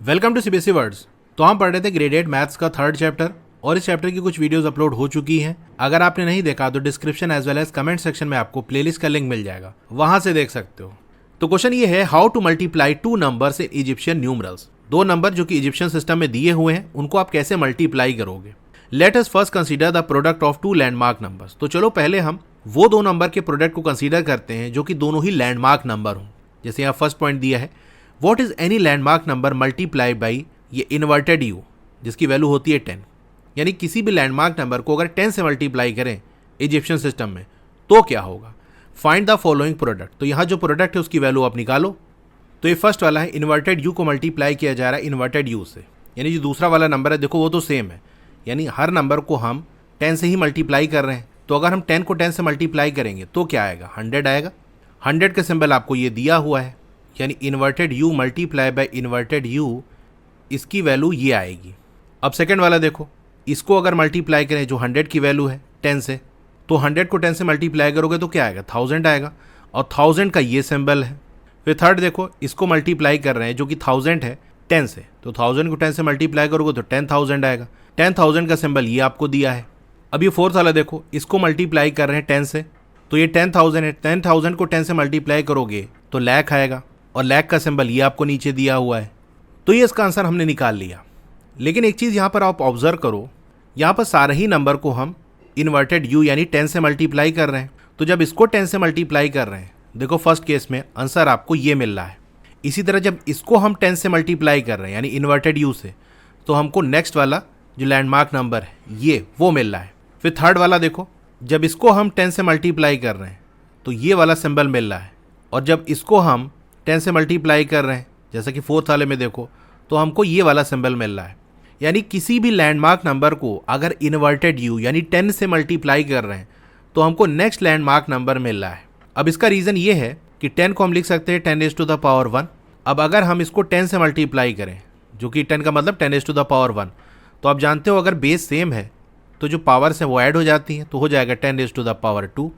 Welcome to CBSE words. तो हम पढ़ रहे थे ग्रेड 8 मैथ्स का थर्ड चैप्टर और इस चैप्टर की कुछ वीडियोस अपलोड हो चुकी हैं। अगर आपने नहीं देखा तो description as well as comment section में आपको प्लेलिस्ट का लिंक मिल जाएगा, वहां से देख सकते हो। तो क्वेश्चन ये है, how to multiply two numbers in Egyptian numerals. दो नंबर जो कि इजिप्शियन सिस्टम में दिए हुए हैं उनको आप कैसे मल्टीप्लाई करोगे। Let us first consider the product of two landmark numbers. तो चलो पहले हम वो दो नंबर के प्रोडक्ट को कंसीडर करते हैं जो कि दोनों ही लैंडमार्क नंबर हों। जैसे यहाँ फर्स्ट पॉइंट दिया है, what is any landmark number multiply by ये इन्वर्टेड यू जिसकी वैल्यू होती है 10। यानी किसी भी लैंडमार्क नंबर को अगर 10 से मल्टीप्लाई करें इजिप्शियन सिस्टम में तो क्या होगा। Find the following product. तो यहाँ जो प्रोडक्ट है उसकी वैल्यू आप निकालो। तो ये फर्स्ट वाला है, इन्वर्टेड यू को मल्टीप्लाई किया जा रहा है इन्वर्टेड यू से। यानी जो दूसरा वाला नंबर है देखो वो तो सेम है, यानी हर नंबर को हम 10 से ही मल्टीप्लाई कर रहे हैं। तो अगर हम 10 को 10 से मल्टीप्लाई करेंगे तो क्या आएगा, 100 आएगा। 100 का सिंबल आपको ये दिया हुआ है, यानी inverted you multiply by inverted you, इसकी वैल्यू ये आएगी। अब सेकंड वाला देखो, इसको अगर मल्टीप्लाई करें जो 100 की वैल्यू है 10 से, तो 100 को 10 से मल्टीप्लाई करोगे तो क्या आएगा, 1000 आएगा और 1000 का ये सिंबल है। फिर थर्ड देखो, इसको मल्टीप्लाई कर रहे हैं जो कि 1000 है 10 से, तो 1000 को 10 से मल्टीप्लाई करोगे तो 10,000 आएगा। 10,000 का सिंबल ये आपको दिया है। अब ये फोर्थ वाला देखो, इसको मल्टीप्लाई कर रहे हैं 10 से, तो ये 10,000 है। 10,000 को 10 से मल्टीप्लाई करोगे तो लाख आएगा और लाख का सिंबल ये आपको नीचे दिया हुआ है। तो ये इसका आंसर हमने निकाल लिया। लेकिन एक चीज़ यहाँ पर आप ऑब्जर्व करो, यहाँ पर सारे ही नंबर को हम इन्वर्टेड यू यानी 10 से मल्टीप्लाई कर रहे हैं। तो जब इसको 10 से मल्टीप्लाई कर रहे हैं, देखो फर्स्ट केस में आंसर आपको ये मिल रहा है। इसी तरह जब इसको हम 10 से मल्टीप्लाई कर रहे हैं यानी इन्वर्टेड यू से, तो हमको नेक्स्ट वाला जो लैंडमार्क नंबर है ये वो मिल रहा है। फिर थर्ड वाला देखो, जब इसको हम 10 से मल्टीप्लाई कर रहे हैं तो ये वाला सिंबल मिल रहा है, और जब इसको हम 10 से मल्टीप्लाई कर रहे हैं जैसा कि फोर्थ वाले में देखो तो हमको ये वाला सिंबल मिल रहा है। यानी किसी भी लैंडमार्क नंबर को अगर इन्वर्टेड यू यानी 10 से मल्टीप्लाई कर रहे हैं तो हमको नेक्स्ट लैंडमार्क नंबर मिल रहा है। अब इसका रीज़न ये है कि 10 को हम लिख सकते हैं 10⁻1। अब अगर हम इसको 10 से मल्टीप्लाई करें, जो कि 10 का मतलब 10⁻1, तो आप जानते हो अगर बेस सेम है तो जो पावर्स हैं वो ऐड हो जाती हैं, तो हो जाएगा 10⁻2।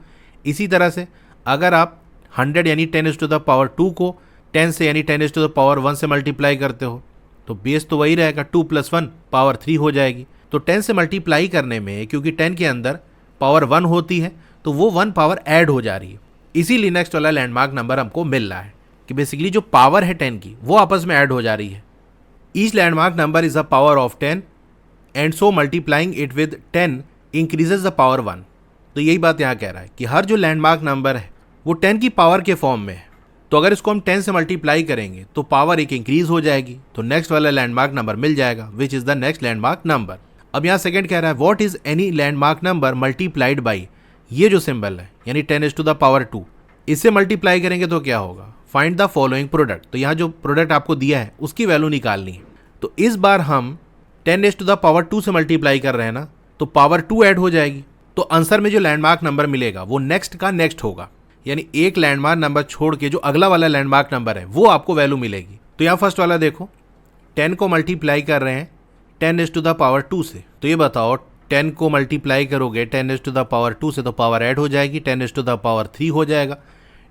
इसी तरह से अगर आप 100 यानी 10⁻2 को 10 से यानी 10⁻1 से मल्टीप्लाई करते हो तो बेस तो वही रहेगा, 2 + 1 पावर 3 हो जाएगी। तो 10 से मल्टीप्लाई करने में क्योंकि 10 के अंदर पावर 1 होती है तो वो 1 पावर ऐड हो जा रही है, इसीलिए नेक्स्ट वाला लैंडमार्क नंबर हमको मिल रहा है कि बेसिकली जो पावर है 10 की वो आपस में ऐड हो जा रही है। Each landmark number is a power of 10 and so multiplying it with 10 increases the power 1। तो यही बात यहाँ कह रहा है कि हर जो लैंडमार्क नंबर है वो 10 की पावर के फॉर्म में है, तो अगर इसको हम 10 से मल्टीप्लाई करेंगे तो पावर एक इंक्रीज हो जाएगी, तो नेक्स्ट वाला लैंडमार्क नंबर मिल जाएगा which is the next landmark number. अब यहाँ सेकंड कह रहा है, what is any landmark number multiplied by, ये जो सिंबल है यानी 10⁻2, इससे मल्टीप्लाई करेंगे तो क्या होगा। Find the following product. तो यहाँ जो प्रोडक्ट आपको दिया है उसकी वैल्यू निकालनी है। तो इस बार हम 10⁻2 से मल्टीप्लाई कर रहे हैं ना, तो पावर 2 ऐड हो जाएगी, तो आंसर में जो लैंडमार्क नंबर मिलेगा वो नेक्स्ट का नेक्स्ट होगा, यानी एक लैंडमार्क नंबर छोड़ के जो अगला वाला लैंडमार्क नंबर है वो आपको वैल्यू मिलेगी। तो यहाँ फर्स्ट वाला देखो, 10 को मल्टीप्लाई कर रहे हैं 10⁻2 से, तो ये बताओ 10 को मल्टीप्लाई करोगे 10⁻2 से तो पावर ऐड हो जाएगी, 10⁻3 हो जाएगा।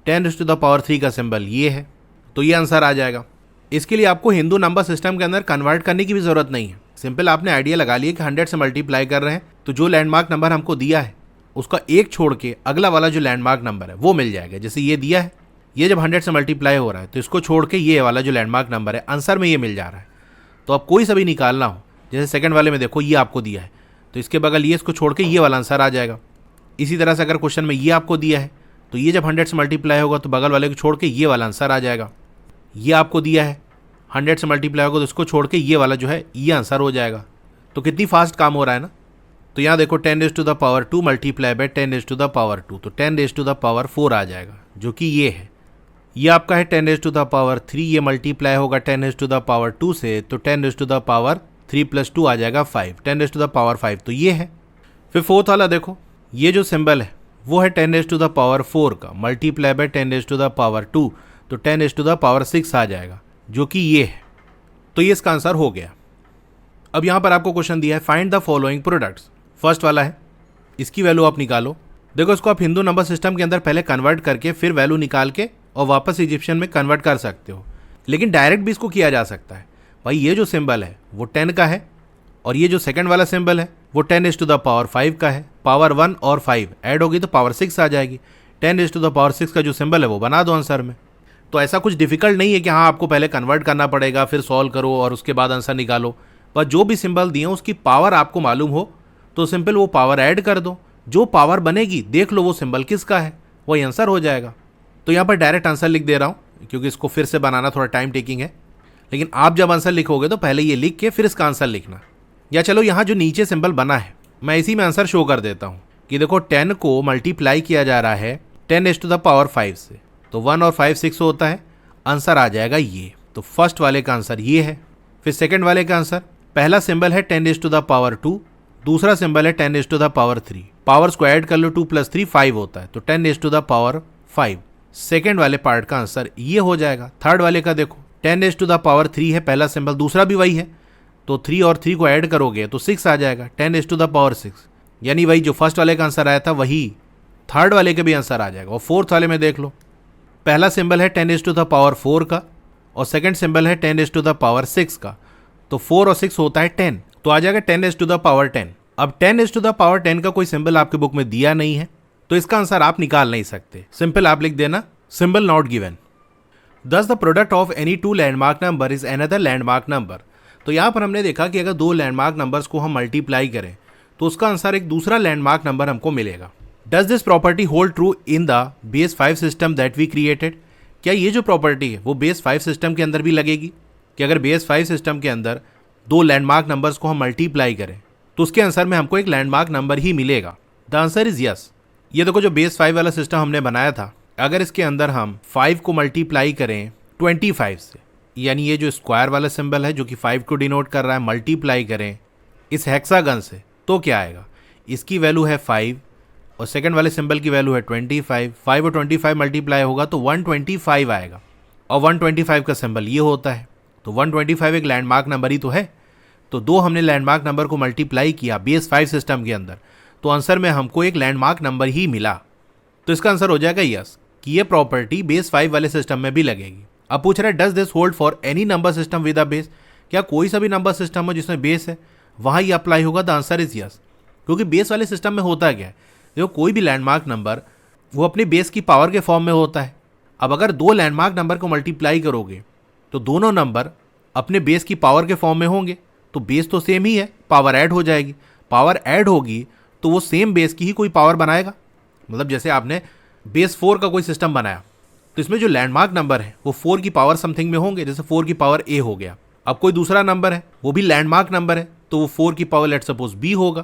10⁻3 का सिंबल ये है, तो ये आंसर आ जाएगा। इसके लिए आपको हिंदू नंबर सिस्टम के अंदर कन्वर्ट करने की भी ज़रूरत नहीं है। सिंपल आपने आइडिया लगा लिया कि 100 से मल्टीप्लाई कर रहे हैं तो जो लैंडमार्क नंबर हमको दिया है उसका एक छोड़ के अगला वाला जो लैंडमार्क नंबर है वो मिल जाएगा। जैसे ये दिया है, ये जब 100 से मल्टीप्लाई हो रहा है तो इसको छोड़ के ये वाला जो लैंडमार्क नंबर है आंसर में ये मिल जा रहा है। तो अब कोई सा भी निकालना हो, जैसे सेकंड वाले में देखो ये आपको दिया है तो इसके बगल ये इसको छोड़ के ये वाला आंसर आ जाएगा। इसी तरह से अगर क्वेश्चन में ये आपको दिया है तो ये जब 100 से मल्टीप्लाई होगा तो बगल वाले को छोड़ के ये वाला आंसर आ जाएगा। ये आपको दिया है 100 से मल्टीप्लाई होगा तो इसको छोड़ के ये वाला जो है ये आंसर हो जाएगा। तो कितनी फास्ट काम हो रहा है ना। तो यहाँ देखो 10⁻2 मल्टीप्लाई बाय 10⁻2, तो 10⁻4 आ जाएगा जो कि ये है। ये आपका है 10⁻3, ये मल्टीप्लाई होगा 10⁻2 से तो 10⁻3 + 2 आ जाएगा 5, 10⁻5 तो ये है। फिर फोर्थ वाला देखो, ये जो सिंबल है वो है 10⁻4 का मल्टीप्लाई बाय 10⁻2, तो 10⁻6 आ जाएगा जो कि ये है। तो ये इसका आंसर हो गया। अब यहाँ पर आपको क्वेश्चन दिया है, find the following products. First वाला है, इसकी वैल्यू आप निकालो। देखो इसको आप हिंदू नंबर सिस्टम के अंदर पहले कन्वर्ट करके फिर वैल्यू निकाल के और वापस इजिप्शियन में कन्वर्ट कर सकते हो, लेकिन डायरेक्ट भी इसको किया जा सकता है। भाई ये जो सिंबल है वो 10 का है और ये जो सेकंड वाला सिंबल है वो 10⁻5 का है। पावर 1 और 5 ऐड होगी तो पावर 6 आ जाएगी। 10⁻6 का जो सिंबल है वो बना दो आंसर में। तो ऐसा कुछ डिफिकल्ट नहीं है कि हाँ आपको पहले कन्वर्ट करना पड़ेगा फिर सॉल्व करो और उसके बाद आंसर निकालो। पर जो भी सिंबल दिए उसकी पावर आपको मालूम हो तो सिंपल वो पावर ऐड कर दो। जो पावर बनेगी देख लो वो सिंबल किसका है, वही आंसर हो जाएगा। तो यहाँ पर डायरेक्ट आंसर लिख दे रहा हूँ क्योंकि इसको फिर से बनाना थोड़ा टाइम टेकिंग है। लेकिन आप जब आंसर लिखोगे तो पहले ये लिख के फिर इसका आंसर लिखना। या चलो यहाँ जो नीचे सिंबल बना है मैं इसी में आंसर शो कर देता हूँ कि देखो 10 को मल्टीप्लाई किया जा रहा है 10⁻5 से, तो 1 और 5 6 होता है, आंसर आ जाएगा ये। तो फर्स्ट वाले का आंसर ये है। फिर सेकंड वाले का आंसर, पहला सिंबल है 10⁻2, दूसरा सिंबल है 10⁻3। पावर्स को ऐड कर लो 2 + 3 5 होता है, तो 10⁻5। सेकंड वाले पार्ट का आंसर ये हो जाएगा। थर्ड वाले का देखो 10⁻3 है पहला सिंबल, दूसरा भी वही है, तो 3 और 3 को ऐड करोगे तो 6 आ जाएगा, 10⁻6। यानी वही जो फर्स्ट वाले का आंसर आया था वही थर्ड वाले के भी आंसर आ जाएगा। और फोर्थ वाले में देख लो, पहला सिंबल है 10⁻4 का और सेकंड सिंबल है 10⁻6 का, तो 4 और 6 होता है 10, तो आ जाएगा 10⁻10। अब 10⁻10 का कोई सिंबल आपके बुक में दिया नहीं है तो इसका आंसर आप निकाल नहीं सकते। सिंपल आप लिख देना सिंबल नॉट गिवन। दस the product of any two landmark number is another landmark number. तो यहाँ पर हमने देखा कि अगर दो लैंडमार्क नंबर्स को हम मल्टीप्लाई करें तो उसका आंसर एक दूसरा लैंडमार्क नंबर हमको मिलेगा। Does this property hold true in the base 5 system that we created. क्या ये जो प्रॉपर्टी है वो बेस 5 सिस्टम के अंदर भी लगेगी कि अगर बेस 5 सिस्टम के अंदर दो लैंडमार्क नंबर्स को हम मल्टीप्लाई करें तो उसके आंसर में हमको एक लैंडमार्क नंबर ही मिलेगा। The answer is yes. ये देखो जो बेस 5 वाला सिस्टम हमने बनाया था, अगर इसके अंदर हम 5 को मल्टीप्लाई करें 25 से, यानी ये जो स्क्वायर वाला सिंबल है जो कि 5 को डिनोट कर रहा है, मल्टीप्लाई करें इस हेक्सागन से, तो क्या आएगा, इसकी वैल्यू है 5 और सेकंड वाले सिंबल की वैल्यू है 25। 5 और 25 मल्टीप्लाई होगा तो 125 आएगा और 125 का सिंबल ये होता है, तो 125 एक लैंडमार्क नंबर ही तो है। तो दो हमने लैंडमार्क नंबर को मल्टीप्लाई किया बेस 5 सिस्टम के अंदर, तो आंसर में हमको एक लैंडमार्क नंबर ही मिला। तो इसका आंसर हो जाएगा यस कि ये प्रॉपर्टी बेस 5 वाले सिस्टम में भी लगेगी। अब पूछ रहा है does this hold for any number system with a base. क्या कोई सा भी नंबर सिस्टम हो जिसमें बेस है वहाँ ये अप्लाई होगा। द आंसर इज यस, क्योंकि बेस वाले सिस्टम में होता क्या है, देखो कोई भी लैंडमार्क नंबर वो अपने बेस की पावर के फॉर्म में होता है। अब अगर दो लैंडमार्क नंबर को मल्टीप्लाई करोगे तो दोनों नंबर अपने बेस की पावर के फॉर्म में होंगे, तो बेस तो सेम ही है, पावर ऐड हो जाएगी। पावर ऐड होगी तो वो सेम बेस की ही कोई पावर बनाएगा। मतलब जैसे आपने बेस 4 का कोई सिस्टम बनाया तो इसमें जो लैंडमार्क नंबर है वो 4 की पावर समथिंग में होंगे, जैसे 4 की पावर ए हो गया। अब कोई दूसरा नंबर है वो भी लैंडमार्क नंबर है तो वो 4 की पावर लेट सपोज बी होगा,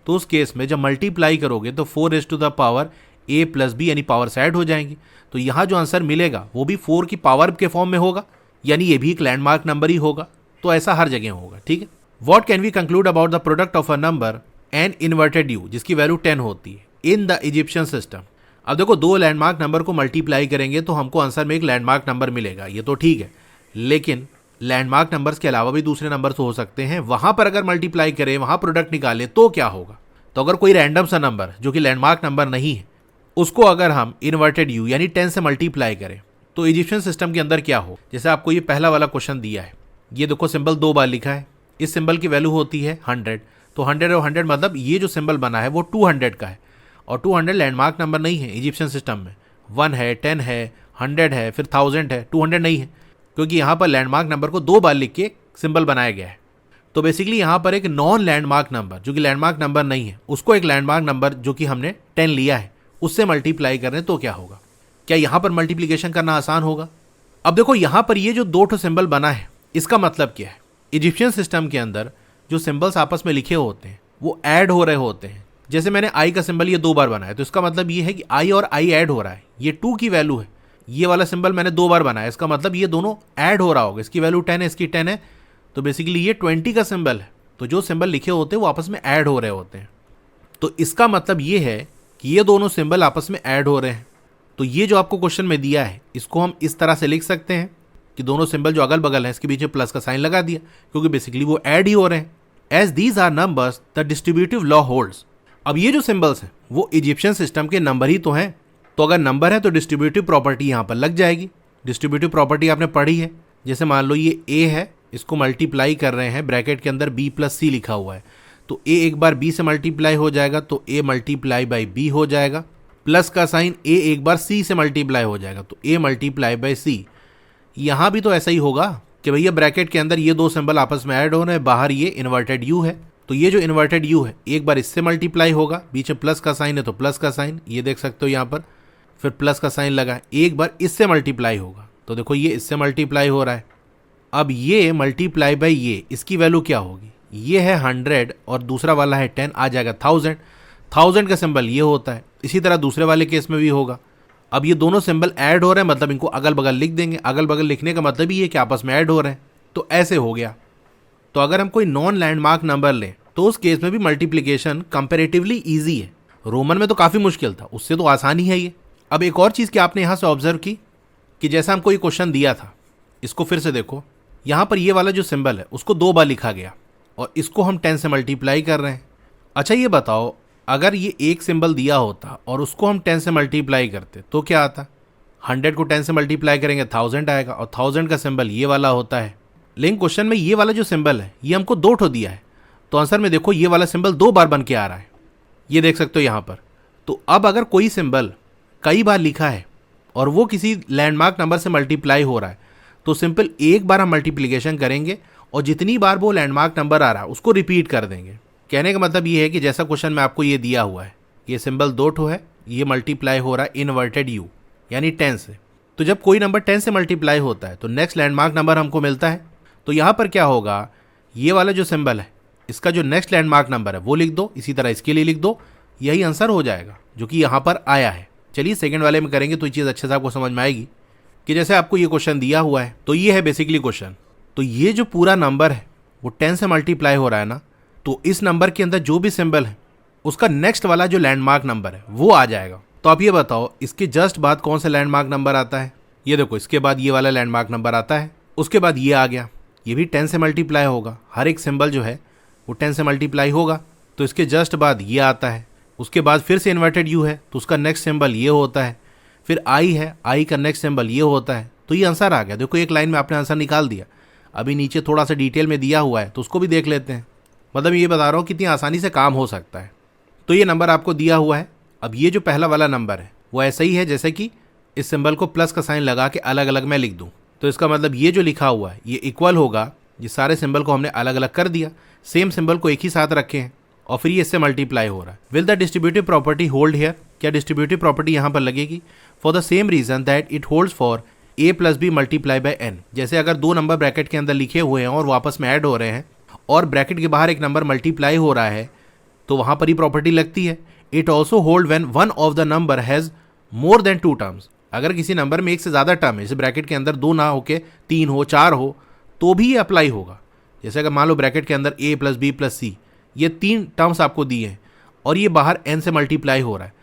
तो उस केस में जब मल्टीप्लाई करोगे तो 4 a + b यानी पावर्स ऐड हो जाएंगी। तो यहाँ जो आंसर मिलेगा वो भी 4 की पावर के फॉर्म में होगा, यानी ये भी एक लैंडमार्क नंबर ही होगा। तो ऐसा हर जगह होगा, ठीक है। What can we conclude about the product of a number and inverted U जिसकी वैल्यू 10 होती है इन द इजिप्शियन सिस्टम। अब देखो दो लैंडमार्क नंबर को मल्टीप्लाई करेंगे तो हमको आंसर में एक लैंडमार्क नंबर मिलेगा, ये तो ठीक है, लेकिन लैंडमार्क नंबर्स के अलावा भी दूसरे नंबर्स हो सकते हैं। वहां पर अगर मल्टीप्लाई करें, वहां प्रोडक्ट निकाले तो क्या होगा। तो अगर कोई रैंडम सा नंबर जो कि लैंडमार्क नंबर नहीं है उसको अगर हम इन्वर्टेड यू यानी 10 से मल्टीप्लाई करें तो इजिप्शियन सिस्टम के अंदर क्या हो। जैसे आपको ये पहला वाला क्वेश्चन दिया है, ये देखो सिंबल 2 बार लिखा है, इस सिंबल की वैल्यू होती है 100, तो 100 और 100 मतलब ये जो सिंबल बना है वो 200 का है, और 200 लैंडमार्क नंबर नहीं है इजिप्शियन सिस्टम में। 1 है, 10 है, 100 है, फिर 1000 है, 200 नहीं है, क्योंकि यहाँ पर लैंडमार्क नंबर को 2 बार लिख के सिंबल बनाया गया है। तो बेसिकली यहाँ पर एक नॉन लैंडमार्क नंबर जो कि लैंडमार्क नंबर नहीं है उसको एक लैंडमार्क नंबर जो कि हमने 10 लिया है उससे मल्टीप्लाई करें तो क्या होगा। क्या यहाँ पर मल्टीप्लिकेशन करना आसान होगा। अब देखो यहाँ पर ये जो 2 सिंबल बना है इसका मतलब क्या है। इजिप्शियन सिस्टम के अंदर जो सिंबल्स आपस में लिखे होते हैं वो ऐड हो रहे होते हैं। जैसे मैंने आई का सिंबल ये 2 बार बनाया तो इसका मतलब ये है कि आई और आई ऐड हो रहा है, ये 2 की वैल्यू है। ये वाला सिंबल मैंने 2 बार बनाया, इसका मतलब ये दोनों ऐड हो रहा होगा, इसकी वैल्यू 10 है, इसकी 10 है, तो बेसिकली ये 20 का सिंबल है। तो जो सिंबल लिखे होते हैं वो आपस में ऐड हो रहे होते हैं, तो इसका मतलब ये है कि ये दोनों सिंबल आपस में ऐड हो रहे हैं। तो ये जो आपको क्वेश्चन में दिया है इसको हम इस तरह से लिख सकते हैं कि दोनों सिंबल जो अगल बगल है इसके पीछे प्लस का साइन लगा दिया, क्योंकि बेसिकली वो ऐड ही हो रहे हैं। As these are numbers the distributive law holds. अब ये जो सिंबल्स हैं वो इजिप्शियन सिस्टम के नंबर ही तो हैं, तो अगर नंबर है तो डिस्ट्रीब्यूटिव प्रॉपर्टी यहाँ पर लग जाएगी। डिस्ट्रीब्यूटिव प्रॉपर्टी आपने पढ़ी है, जैसे मान लो ये ए है इसको मल्टीप्लाई कर रहे हैं, ब्रैकेट के अंदर b प्लस सी लिखा हुआ है, तो a एक बार b से मल्टीप्लाई हो जाएगा तो a मल्टीप्लाई बाई b हो जाएगा, प्लस का साइन a एक बार c से मल्टीप्लाई हो जाएगा तो a मल्टीप्लाई बाई c। यहाँ भी तो ऐसा ही होगा कि भैया ब्रैकेट के अंदर ये दो सिंबल आपस में ऐड हो रहे हैं, बाहर ये इन्वर्टेड u है, तो ये जो इन्वर्टेड u है एक बार इससे मल्टीप्लाई होगा, बीच में प्लस का साइन है तो प्लस का साइन, ये देख सकते हो यहाँ पर, फिर प्लस का साइन लगा, एक बार इससे मल्टीप्लाई होगा, तो देखो ये इससे मल्टीप्लाई हो रहा है। अब ये मल्टीप्लाई बाई ये, इसकी वैल्यू क्या होगी, ये है 100 और दूसरा वाला है 10, आ जाएगा 1000। 1000 का सिंबल ये होता है। इसी तरह दूसरे वाले केस में भी होगा। अब ये दोनों सिंबल ऐड हो रहे हैं, मतलब इनको अगल बगल लिख देंगे। अगल बगल लिखने का मतलब ये कि आपस में ऐड हो रहे हैं, तो ऐसे हो गया। तो अगर हम कोई नॉन लैंडमार्क नंबर लें तो उस केस में भी मल्टीप्लिकेशन कंपैरेटिवली ईजी है। रोमन में तो काफ़ी मुश्किल था, उससे तो आसानी है ये। अब एक और चीज़ कि आपने यहाँ से ऑब्जर्व की कि जैसा हमको ये क्वेश्चन दिया था, इसको फिर से देखो, यहाँ पर ये वाला जो सिंबल है उसको 2 बार लिखा गया और इसको हम 10 से मल्टीप्लाई कर रहे हैं। अच्छा ये बताओ, अगर ये एक सिंबल दिया होता और उसको हम 10 से मल्टीप्लाई करते तो क्या आता? 100 को 10 से मल्टीप्लाई करेंगे 1000 आएगा, और 1000 का सिंबल ये वाला होता है। लेकिन क्वेश्चन में ये वाला जो सिंबल है ये हमको 2 ठो दिया है, तो आंसर में देखो ये वाला सिंबल 2 बार बन के आ रहा है, ये देख सकते हो यहाँ पर। तो अब अगर कोई सिंबल कई बार लिखा है और वो किसी लैंडमार्क नंबर से मल्टीप्लाई हो रहा है तो सिंपल एक बार हम मल्टीप्लिकेशन करेंगे और जितनी बार वो लैंडमार्क नंबर आ रहा है उसको रिपीट कर देंगे। कहने का मतलब ये है कि जैसा क्वेश्चन में आपको ये दिया हुआ है, ये सिंबल 2 ठो है, ये मल्टीप्लाई हो रहा है इन्वर्टेड u यानी 10 से। तो जब कोई नंबर 10 से मल्टीप्लाई होता है तो नेक्स्ट लैंडमार्क नंबर हमको मिलता है। तो यहाँ पर क्या होगा, ये वाला जो सिंबल है इसका जो नेक्स्ट लैंडमार्क नंबर है वो लिख दो, इसी तरह इसके लिए लिख दो, यही आंसर हो जाएगा जो कि यहाँ पर आया है। चलिए सेकंड वाले में करेंगे तो ये चीज़ अच्छे से आपको समझ में आएगी कि जैसे आपको ये क्वेश्चन दिया हुआ है, तो ये है बेसिकली क्वेश्चन। तो ये जो पूरा नंबर है वो 10 से मल्टीप्लाई हो रहा है ना, तो इस नंबर के अंदर जो भी सिंबल है उसका नेक्स्ट वाला जो लैंडमार्क नंबर है वो आ जाएगा। तो आप ये बताओ इसके जस्ट बाद कौन सा लैंडमार्क नंबर आता है? ये देखो, इसके बाद ये वाला लैंडमार्क नंबर आता है, उसके बाद ये आ गया, ये भी 10 से मल्टीप्लाई होगा, हर एक सिंबल जो है वो 10 से मल्टीप्लाई होगा। तो इसके जस्ट बाद ये आता है, उसके बाद फिर से इन्वर्टेड u है तो उसका नेक्स्ट सिंबल ये होता है, फिर i है, i का नेक्स्ट सिंबल ये होता है। तो ये आंसर आ गया। देखो एक लाइन में आपने आंसर निकाल दिया। अभी नीचे थोड़ा सा डिटेल में दिया हुआ है तो उसको भी देख लेते हैं। मतलब ये बता रहा हूँ कितनी आसानी से काम हो सकता है। तो ये नंबर आपको दिया हुआ है। अब ये जो पहला वाला नंबर है वो ऐसा ही है जैसे कि इस सिंबल को प्लस का साइन लगा के अलग अलग मैं लिख दूँ, तो इसका मतलब ये जो लिखा हुआ है ये इक्वल होगा, ये सारे सिंबल को हमने अलग अलग कर दिया, सेम सिंबल को एक ही साथ रखे हैं और फिर ये इससे मल्टीप्लाई हो रहा है। Will the distributive property hold here? क्या डिस्ट्रीब्यूटिव प्रॉपर्टी यहाँ पर लगेगी? For the same reason that it holds for a plus B multiply by n। जैसे अगर 2 नंबर ब्रैकेट के अंदर लिखे हुए हैं और वापस में ऐड हो रहे हैं और ब्रैकेट के बाहर एक नंबर मल्टीप्लाई हो रहा है तो वहाँ पर ही प्रॉपर्टी लगती है। It also hold when one of the number has more than 2 terms. अगर किसी नंबर में एक से ज़्यादा टर्म है, जैसे ब्रैकेट के अंदर 2 ना होके 3 हो, 4 हो, तो भी ये अप्लाई होगा। जैसे अगर मान लो ब्रैकेट के अंदर a प्लस बी प्लस सी, ये 3 टर्म्स आपको दिए हैं और ये बाहर n से मल्टीप्लाई हो रहा है,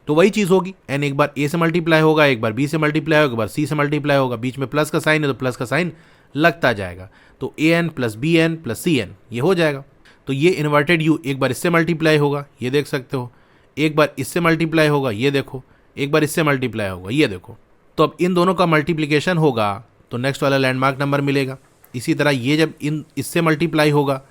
तो वही चीज़ होगी। n एक बार a से मल्टीप्लाई होगा, एक बार b से मल्टीप्लाई होगा, एक बार c से मल्टीप्लाई होगा, बीच में प्लस का साइन है तो प्लस का साइन लगता जाएगा। तो an plus B N plus C N ये हो जाएगा। तो ये इन्वर्टेड u एक बार इससे मल्टीप्लाई होगा, ये देख सकते हो, एक बार इससे मल्टीप्लाई होगा, ये देखो, एक बार इससे मल्टीप्लाई होगा, ये देखो। तो अब इन दोनों का मल्टीप्लिकेशन होगा तो नेक्स्ट वाला लैंडमार्क नंबर मिलेगा। इसी तरह ये जब इससे मल्टीप्लाई होगा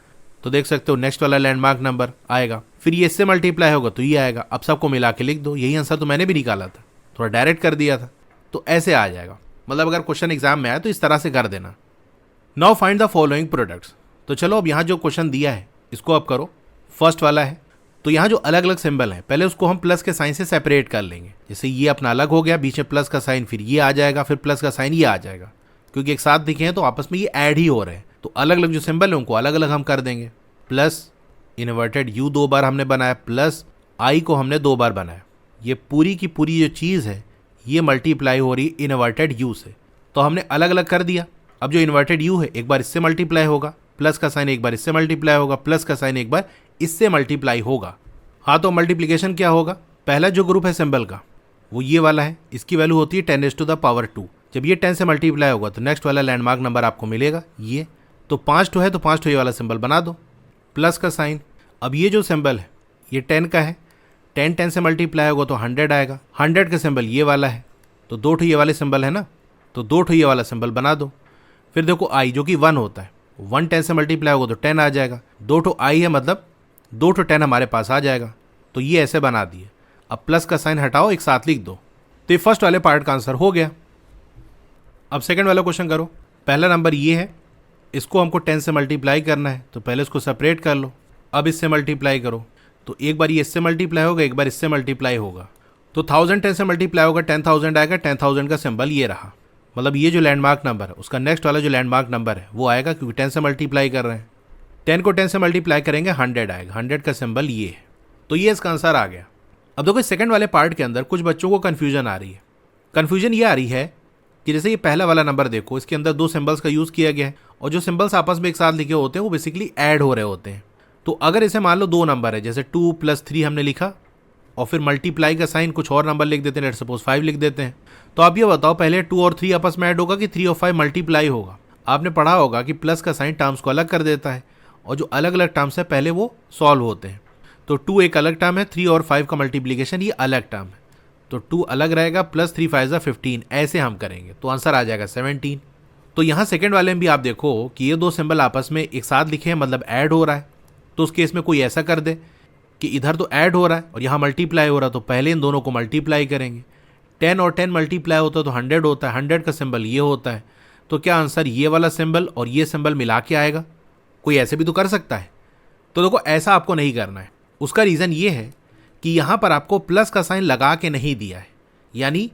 तो देख सकते हो नेक्स्ट वाला लैंडमार्क नंबर आएगा, फिर ये इससे मल्टीप्लाई होगा तो ये आएगा। अब सबको मिला के लिख दो, यही आंसर तो मैंने भी निकाला था, थोड़ा डायरेक्ट कर दिया था, तो ऐसे आ जाएगा। मतलब अगर क्वेश्चन एग्जाम में आए तो इस तरह से कर देना। Now find the following products. तो चलो अब यहाँ जो क्वेश्चन दिया है इसको अब करो। फर्स्ट वाला है, तो यहाँ जो अलग अलग सिंबल है पहले उसको हम प्लस के साइन से सेपरेट कर लेंगे। जैसे ये अपना अलग हो गया, बीच में प्लस का साइन, फिर ये आ जाएगा, फिर प्लस का साइन ये आ जाएगा, क्योंकि एक साथ दिखे हैं तो आपस में ये ऐड ही हो रहे हैं। तो अलग अलग जो सिंबल है उनको अलग अलग हम कर देंगे। प्लस इन्वर्टेड u 2 बार हमने बनाया, प्लस i को हमने 2 बार बनाया। ये पूरी की पूरी जो चीज़ है ये मल्टीप्लाई हो रही है इन्वर्टेड u से, तो हमने अलग अलग कर दिया। अब जो इन्वर्टेड u है एक बार इससे मल्टीप्लाई होगा, प्लस का साइन एक बार इससे मल्टीप्लाई होगा, प्लस का साइन एक बार इससे मल्टीप्लाई होगा। हाँ, तो मल्टीप्लिकेशन क्या होगा? पहला जो ग्रुप है सिंबल का वो ये वाला है, इसकी वैल्यू होती है 10⁻²। जब ये 10 से मल्टीप्लाई होगा तो नेक्स्ट वाला लैंडमार्क नंबर आपको मिलेगा ये। तो 5 ठो है तो 5 ठो ये वाला सिंबल बना दो, प्लस का साइन। अब ये जो सिंबल है ये 10 का है, 10 से मल्टीप्लाई होगा तो 100 आएगा। 100 का सिंबल ये वाला है, तो 2 ठो ये वाले सिंबल है ना, तो 2 ठो ये वाला सिंबल बना दो। फिर देखो i जो कि 1 होता है 1 10 से मल्टीप्लाई होगा तो 10 आ जाएगा। 2 ठो आई है मतलब 2 ठो 10 हमारे पास आ जाएगा। तो ये ऐसे बना दिए। अब प्लस का साइन हटाओ, एक साथ लिख दो। तो ये फर्स्ट वाले पार्ट का आंसर हो गया। अब सेकंड वाला क्वेश्चन करो। पहला नंबर ये है, इसको हमको 10 से मल्टीप्लाई करना है, तो पहले इसको सेपरेट कर लो। अब इससे मल्टीप्लाई करो, तो एक बार ये इससे मल्टीप्लाई होगा, एक बार इससे मल्टीप्लाई होगा। तो 1000 10 से मल्टीप्लाई होगा, 10,000 आएगा। 10,000 का सिंबल ये रहा, मतलब ये जो लैंडमार्क नंबर है उसका नेक्स्ट वाला जो लैंडमार्क नंबर है वो आएगा, क्योंकि 10 से मल्टीप्लाई कर रहे हैं। 10 को 10 से मल्टीप्लाई करेंगे 100 आएगा। 100 का सिंबल ये है। तो ये इसका आंसर आ गया। अब देखो सेकंड वाले पार्ट के अंदर कुछ बच्चों को कन्फ्यूजन आ रही है। कन्फ्यूजन ये आ रही है कि जैसे ये पहला वाला नंबर देखो, इसके अंदर 2 सिंबल्स का यूज़ किया गया है और जो सिंबल्स आपस में एक साथ लिखे होते हैं वो बेसिकली ऐड हो रहे होते हैं। तो अगर इसे मान लो 2 नंबर है, जैसे 2 + 3 हमने लिखा और फिर मल्टीप्लाई का साइन कुछ और नंबर लिख देते हैं, लेट्स सपोज 5 लिख देते हैं। तो आप ये बताओ पहले 2 और 3 आपस में ऐड होगा कि 3 और 5 मल्टीप्लाई होगा? आपने पढ़ा होगा कि प्लस का साइन टर्म्स को अलग कर देता है और जो अलग अलग टर्म्स है पहले वो सॉल्व होते हैं। तो 2 एक अलग टर्म है, 3 और 5 का मल्टीप्लीकेशन ये अलग टर्म है। तो 2 अलग रहेगा, प्लस 3 5 15, ऐसे हम करेंगे तो आंसर आ जाएगा 17। तो यहाँ सेकंड वाले में भी आप देखो कि ये 2 सिंबल आपस में एक साथ लिखे हैं, मतलब ऐड हो रहा है। तो उस केस में कोई ऐसा कर दे कि इधर तो ऐड हो रहा है और यहाँ मल्टीप्लाई हो रहा है, तो पहले इन दोनों को मल्टीप्लाई करेंगे। 10 और 10 मल्टीप्लाई होता है तो 100 होता है। 100 का सिंबल ये होता है। तो क्या आंसर ये वाला सिंबल और ये सिंबल मिला के आएगा? कोई ऐसे भी तो कर सकता है। तो देखो ऐसा आपको नहीं करना है। उसका रीज़न ये है कि यहाँ पर आपको प्लस का साइन लगा के नहीं दिया है, यानी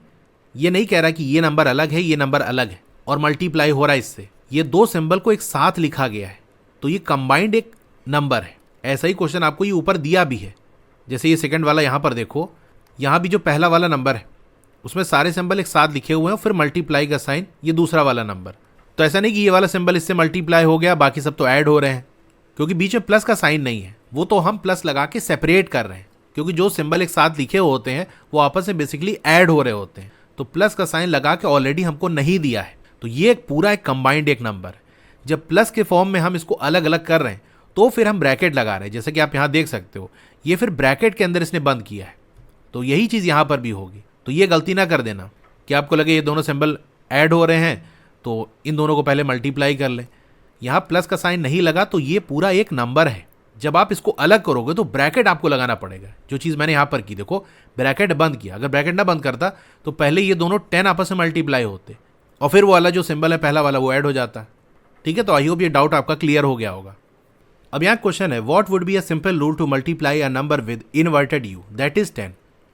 ये नहीं कह रहा कि ये नंबर अलग है, ये नंबर अलग है और मल्टीप्लाई हो रहा है इससे। ये 2 सिंबल को एक साथ लिखा गया है, तो ये कंबाइंड एक नंबर है। ऐसा ही क्वेश्चन आपको ये ऊपर दिया भी है। जैसे ये सेकंड वाला यहाँ पर देखो, यहाँ भी जो पहला वाला नंबर है उसमें सारे सिंबल एक साथ लिखे हुए हैं और फिर मल्टीप्लाई का साइन ये दूसरा वाला नंबर। तो ऐसा नहीं कि ये वाला सिंबल इससे मल्टीप्लाई हो गया, बाकी सब तो ऐड हो रहे हैं, क्योंकि बीच में प्लस का साइन नहीं है। वो तो हम प्लस लगा के सेपरेट कर रहे हैं, क्योंकि जो सिंबल एक साथ लिखे होते हैं वो आपस में बेसिकली ऐड हो रहे होते हैं। तो प्लस का साइन लगा के ऑलरेडी हमको नहीं दिया है। तो ये एक पूरा एक कंबाइंड एक नंबर है। जब प्लस के फॉर्म में हम इसको अलग अलग कर रहे हैं तो फिर हम ब्रैकेट लगा रहे हैं, जैसे कि आप यहाँ देख सकते हो। ये फिर ब्रैकेट के अंदर इसने बंद किया है। तो यही चीज़ यहाँ पर भी होगी। तो ये गलती ना कर देना कि आपको लगे ये दोनों सिंबल ऐड हो रहे हैं तो इन दोनों को पहले मल्टीप्लाई कर लें। यहाँ प्लस का साइन नहीं लगा तो ये पूरा एक नंबर है। जब आप इसको अलग करोगे तो ब्रैकेट आपको लगाना पड़ेगा। जो चीज़ मैंने यहाँ पर की, देखो ब्रैकेट बंद किया। अगर ब्रैकेट ना बंद करता तो पहले ये दोनों 10 आपस में मल्टीप्लाई होते और फिर वो वाला जो सिंबल है पहला वाला वो ऐड हो जाता। ठीक है, तो आई होप ये डाउट आपका क्लियर हो गया होगा। अब यहाँ क्वेश्चन है, what would be a simple rule to multiply a number with inverted you that is 10।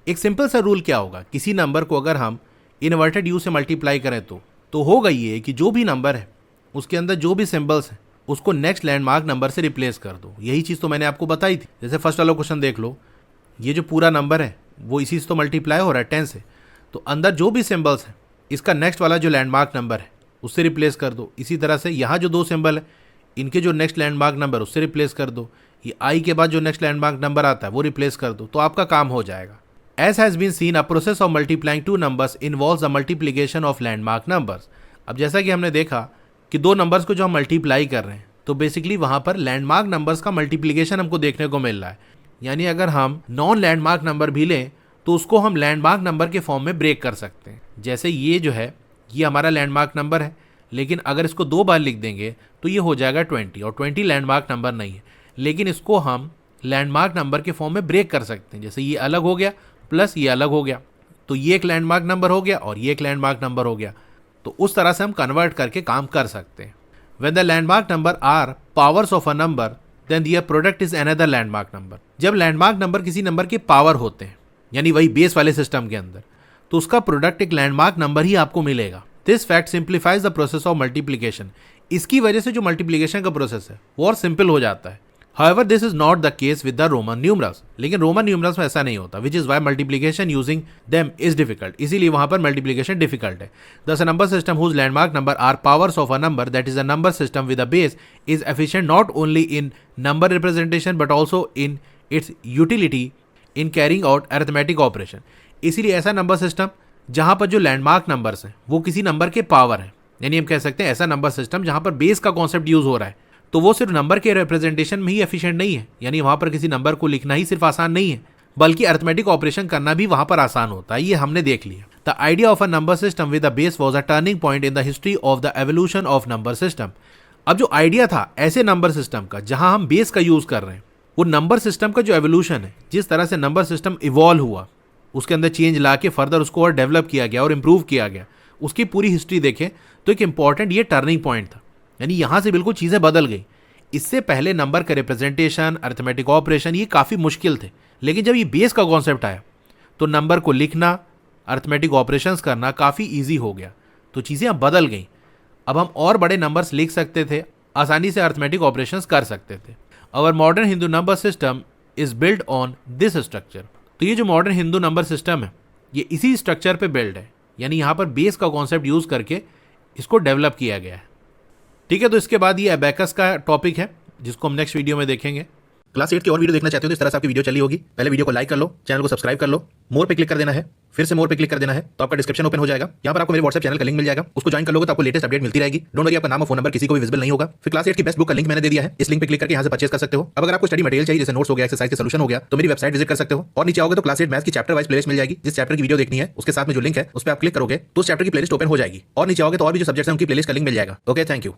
एक सिंपल सा रूल क्या होगा? किसी नंबर को अगर हम इनवर्टेड यू से मल्टीप्लाई करें तो होगा ये कि जो भी नंबर है उसके अंदर जो भी सिंबल्स हैं उसको नेक्स्ट लैंडमार्क नंबर से रिप्लेस कर दो। यही चीज़ तो मैंने आपको बताई थी। जैसे फर्स्ट वाला क्वेश्चन देख लो, ये जो पूरा नंबर है वो इसी से तो मल्टीप्लाई हो रहा है 10 से, तो अंदर जो भी सिंबल्स हैं इसका नेक्स्ट वाला जो लैंडमार्क नंबर है उससे रिप्लेस कर दो। इसी तरह से यहाँ जो 2 सिंबल है इनके जो नेक्स्ट लैंडमार्क नंबर उससे रिप्लेस कर दो। ये आई के बाद जो नेक्स्ट लैंडमार्क नंबर आता है वो रिप्लेस कर दो, तो आपका काम हो जाएगा। As has been seen, a process of multiplying 2 numbers involves the multiplication of landmark numbers। अब जैसा कि हमने देखा कि 2 नंबर्स को जो हम मल्टीप्लाई कर रहे हैं तो बेसिकली वहाँ पर लैंडमार्क नंबर्स का मल्टीप्लिकेशन हमको देखने को मिल रहा है। यानी अगर हम नॉन लैंडमार्क नंबर भी लें तो उसको हम लैंडमार्क नंबर के फॉर्म में ब्रेक कर सकते हैं। जैसे ये जो है ये हमारा लैंडमार्क नंबर है, लेकिन अगर इसको 2 बार लिख देंगे तो ये हो जाएगा 20 और 20 लैंडमार्क नंबर नहीं है, लेकिन इसको हम लैंडमार्क नंबर के फॉर्म में ब्रेक कर सकते हैं। जैसे ये अलग हो गया प्लस ये अलग हो गया, तो ये एक लैंडमार्क नंबर हो गया और ये एक लैंडमार्क नंबर हो गया। तो उस तरह से हम कन्वर्ट करके काम कर सकते हैं। When the landmark number are powers of a number, then their product is another landmark number। जब लैंडमार्क नंबर किसी नंबर के पावर होते हैं, यानी वही बेस वाले सिस्टम के अंदर, तो उसका प्रोडक्ट एक लैंडमार्क नंबर ही आपको मिलेगा। This fact simplifies the process of multiplication. इसकी वजह से जो मल्टीप्लीकेशन का प्रोसेस है वो और सिंपल हो जाता है। However, this is not the case with the Roman numerals। लेकिन रोमन न्यूमरल्स में ऐसा नहीं होता, which is why multiplication using them is difficult। इसीलिए वहां पर मल्टीप्लिकेशन डिफिकल्ट है। Thus, a number system whose landmark number are powers of a number, that is a number system with a base, is efficient not only in number representation but also in its utility in carrying out arithmetic operation। इसीलिए ऐसा number system जहां पर जो landmark numbers हैं वो किसी number के power हैं, यानी हम कह सकते हैं ऐसा नंबर सिस्टम जहां पर बेस का कॉन्सेप्ट यूज हो रहा है, तो वो सिर्फ नंबर के रिप्रेजेंटेशन में ही एफिशिएंट नहीं है। यानी वहां पर किसी नंबर को लिखना ही सिर्फ आसान नहीं है, बल्कि अरिथमेटिक ऑपरेशन करना भी वहां पर आसान होता है। ये हमने देख लिया। The idea of a number system with a base was a turning point in the history of the evolution of number system. अब जो आइडिया था ऐसे नंबर सिस्टम का जहां हम बेस का यूज कर रहे हैं, वो नंबर सिस्टम का जो एवोल्यूशन है, जिस तरह से नंबर सिस्टम इवॉल्व हुआ, उसके अंदर चेंज ला के फर्दर उसको और डेवलप किया गया और इंप्रूव किया गया, उसकी पूरी हिस्ट्री देखें तो एक इंपॉर्टेंट ये टर्निंग पॉइंट था। यानी यहां से बिल्कुल चीजें बदल गई। इससे पहले नंबर का रिप्रेजेंटेशन, अरिथमेटिक ऑपरेशन ये काफी मुश्किल थे, लेकिन जब ये बेस का कॉन्सेप्ट आया तो नंबर को लिखना, अरिथमेटिक ऑपरेशंस करना काफी ईजी हो गया। तो चीजें अब बदल गई। अब हम और बड़े नंबर्स लिख सकते थे, आसानी से अरिथमेटिक ऑपरेशंस कर सकते थे। Our modern Hindu number system is build on this structure. तो ये जो मॉडर्न हिंदू नंबर सिस्टम है, ये इसी स्ट्रक्चर पे बिल्ड है। यानी यहाँ पर बेस का कॉन्सेप्ट यूज करके इसको डेवलप किया गया है। ठीक है, तो इसके बाद ये अबैकस का टॉपिक है जिसको हम नेक्स्ट वीडियो में देखेंगे। क्लास 8 की और वीडियो देखना चाहते हो तो इस तरह से आपकी वीडियो चली होगी। पहले वीडियो को लाइक कर लो, चैनल को सब्सक्राइब कर लो, मोर पे क्लिक कर देना है, फिर से मोर पे क्लिक कर देना है, तो आपका डिस्क्रिप्शन ओपन हो जाएगा। यहाँ पर आपको मेरे व्हाट्सएप चैनल का लिंक मिल जाएगा, उसको ज्वाइन कर लोगे तो आपको लेटेस्ट अपडेट मिलती रहेगी। डोंट वरी, आपका नाम और फोन नंबर किसी को भी विजिबल नहीं होगा। फिर क्लास 8 की बेस्ट बुक का लिंक मैंने दे दिया है, इस लिंक पे क्लिक करके यहाँ से परचेस कर सकते हो। अब अगर आपको स्टडी मटेरियल चाहिए, जैसे नोट्स हो गया, एक्सरसाइज के सॉल्यूशन हो गया, तो मेरी वेबसाइट विजिट कर सकते हो। और नीचे आओगे तो क्लास 8 मैथ्स की चैप्टर वाइज प्लेलिस्ट मिल जाएगी। जिस चैप्टर की वीडियो देखनी है उसके साथ में जो लिंक है उस पर आप क्लिक करोगे तो उस चैप्टर की प्लेलिस्ट ओपन हो जाएगी। और नीचे आओगे तो और भी जो सब्जेक्ट्स हैं उनकी प्लेलिस्ट का लिंक मिल जाएगा। Okay, thank you.